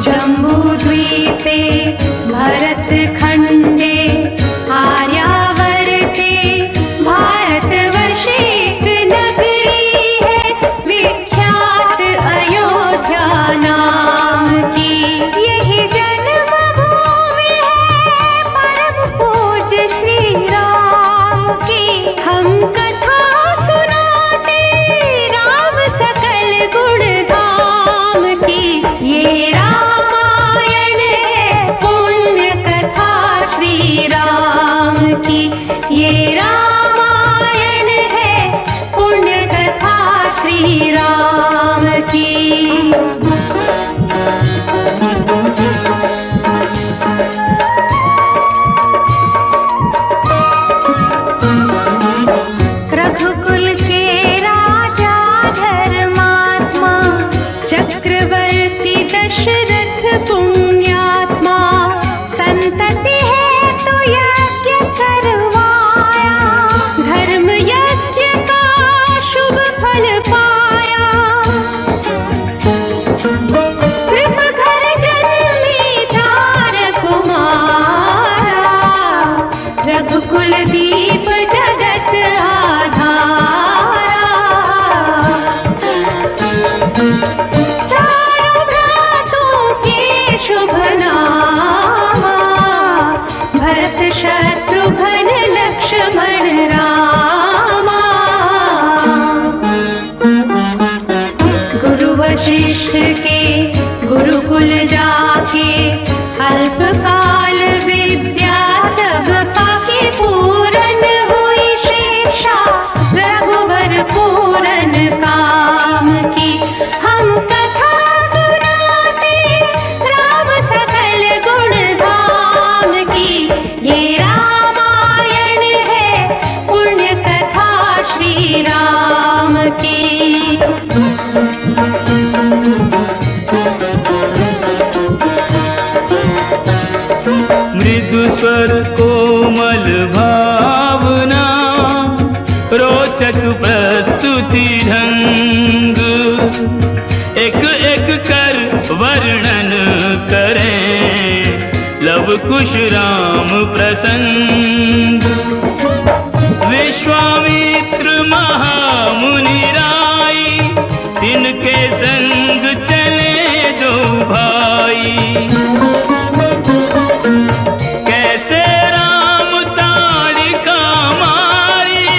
जम्बूद्वीपे भरतखण्डे आर्यावर्ते भारतवर्षे एक नगरी है विख्यात अयोध्या नाम की। यही जन्मभूमि है परम पूज्य श्री राम की। हम कथा सुनाते राम सकल गुण धाम की। ये रामायण है पुण्य कथा श्री राम की। ये रामायण है पुण्य कथा श्री राम की। रघुकुल के राजा धर्मात्मा चक्रवर्ती दशरथ पुण्यात्मा। संतति है तो यज्ञ करवाया धर्म यज्ञ का शुभ फल पाया। कृप घर जन्मे चार कुमारा रघुकुल दीप जगत आधारा। चारों भ्रातों के शुभ नामा भरत शत्रुघ्न लक्ष्मण रामा। गुरु वशिष्ठ के गुरुकुल जाके अल्पकाल विद्या सब पाके पूरन हुई शिक्षा रघुवर पूरन काम की। हम कथा सुनाते राम सकल गुण धाम की। ये रामायण है पुण्य कथा श्री राम की। मृदु स्वर कोमल भावना रोचक प्रस्तुति ढंग। एक एक कर वर्णन करें लव कुश राम प्रसंग। विश्वामित्र महामुनि राई तिनके संग चले दो भाई। कैसे राम ताड़िका मारी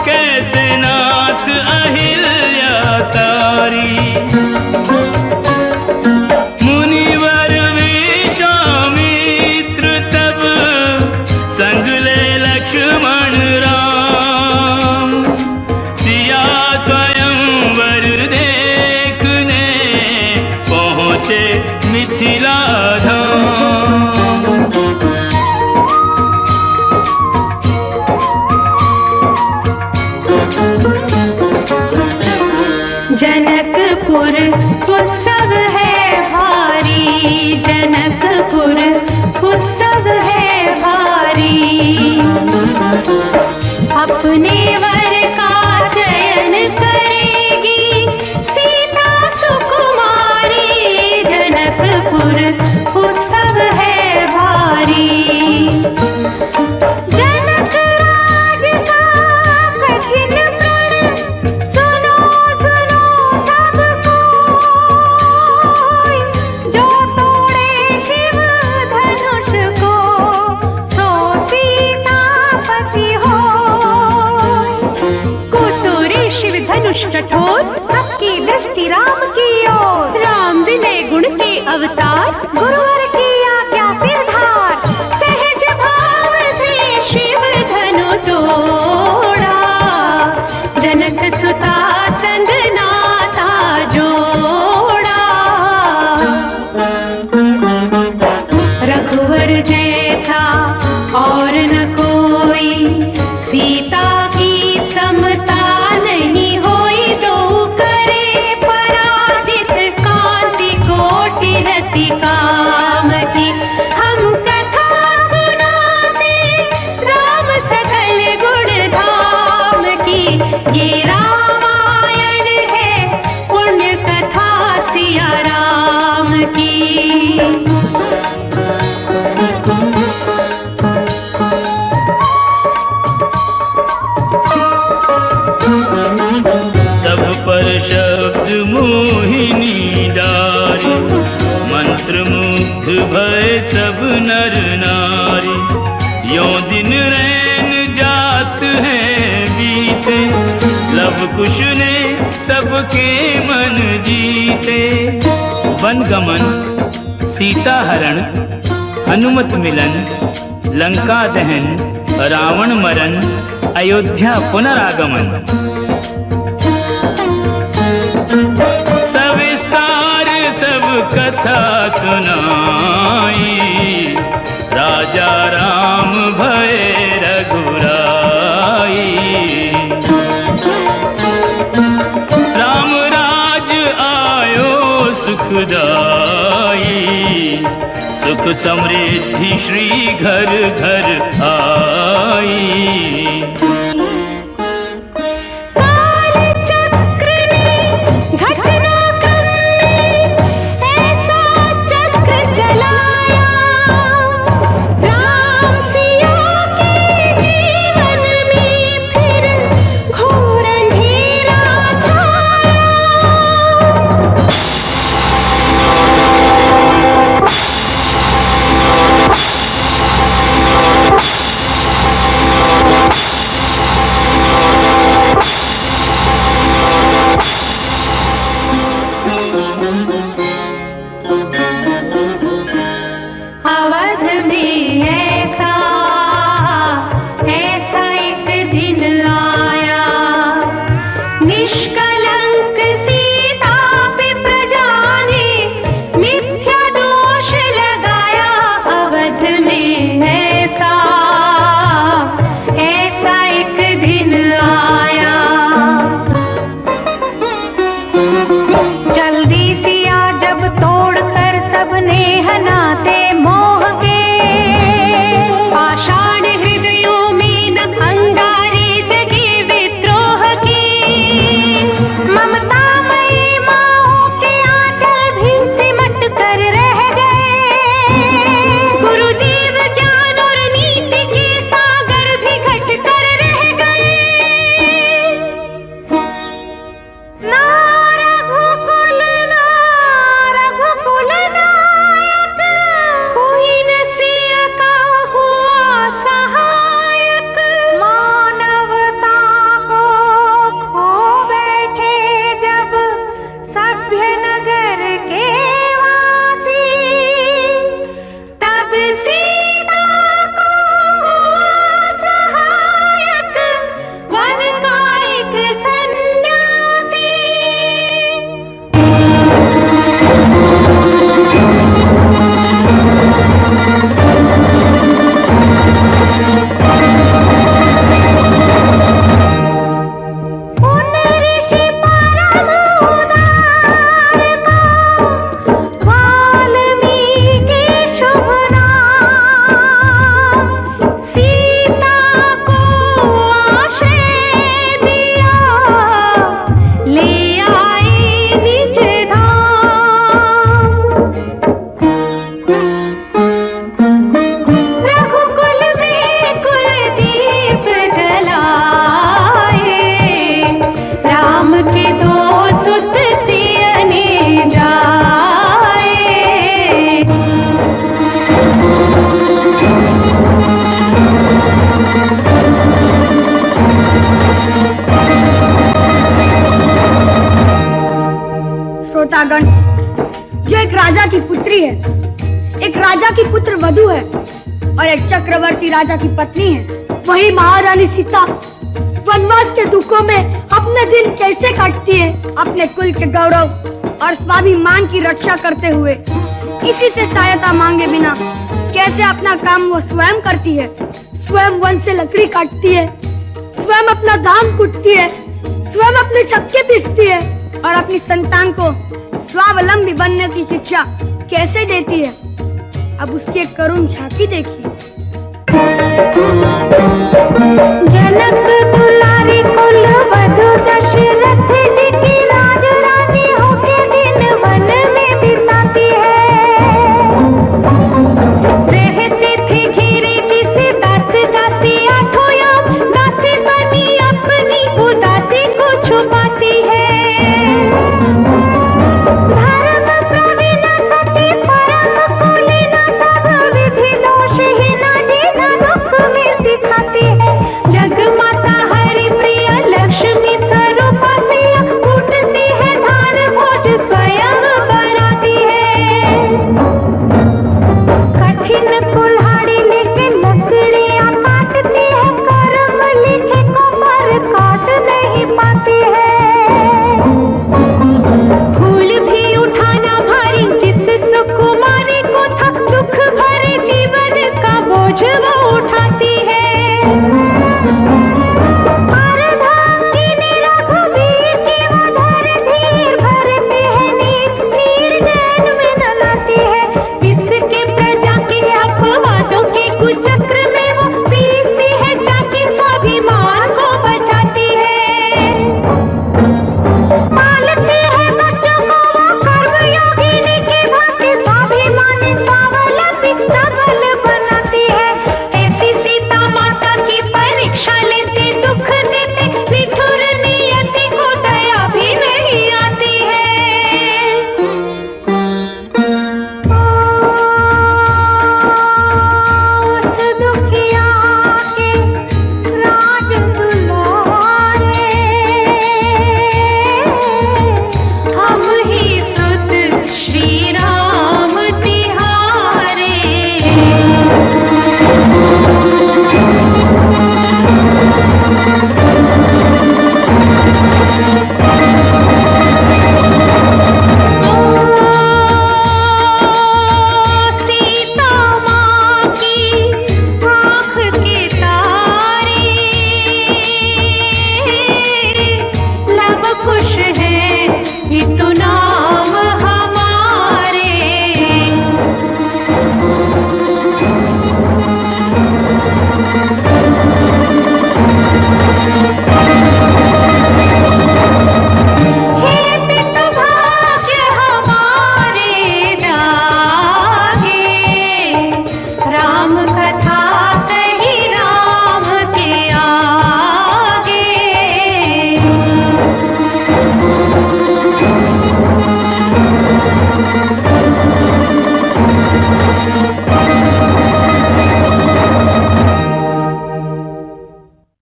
कैसे नाथ अहिल्या तारी। मुनिवर विश्वामित्र तब संग ले लक्ष्मण राम। सिया स्वयंवर देखने पहुँचे मिथिला धाम। जनकपुर उत्सव है भारी। जनकपुर उत्सव है भारी। अपने वर का चयन करेगी सीता सुकुमारी। जनकपुर उत्सव है भारी। जनक राज का कठिन प्रण सुनो सुनो सब कोई। जो तोड़े शिव धनुष को सो सीतापति होय। कुतुरी शिव धनुष कठोर सबकी दृष्टि राम की ओर। राम विनय गुण के अवतार गुरुवर की आज्ञा सिरधार। सहज भाव से शिव धनु तोड़ा जनक सुता संग नाता जोड़ा। रघुवर जैसा और न कोई सीता की समता नहीं होई। दो करे पराजित कांति कोटि रति काम सिद्ध भय सब नर नारी। यों दिन रैन जात हैं बीते, लव कुश ने सबके मन जीते। वन गमन, सीता हरण, हनुमत मिलन, लंका दहन, रावण मरण, अयोध्या पुनरागमन। सविस्तार सब कथा सुनाई, राजा राम भय रघुराई। राम राज आयो सुखदाई, सुख समृद्धि श्री घर घर आई। श्रोतागण, जो एक राजा की पुत्री है, एक राजा की पुत्र वधू है और एक चक्रवर्ती राजा की पत्नी है, वही महारानी सीता वनवास के दुखों में अपने दिन कैसे काटती है, अपने कुल के गौरव और स्वाभिमान की रक्षा करते हुए किसी से सहायता मांगे बिना कैसे अपना काम वो स्वयं करती है। स्वयं वन से लकड़ी काटती है, स्वयं अपना धान कूटती है, स्वयं अपने चक्के पीसती है और अपनी संतान को स्वावलंबी बनने की शिक्षा कैसे देती है। अब उसकी करुण झांकी देखिए। जनक दुलारी कुल वधु दशरथ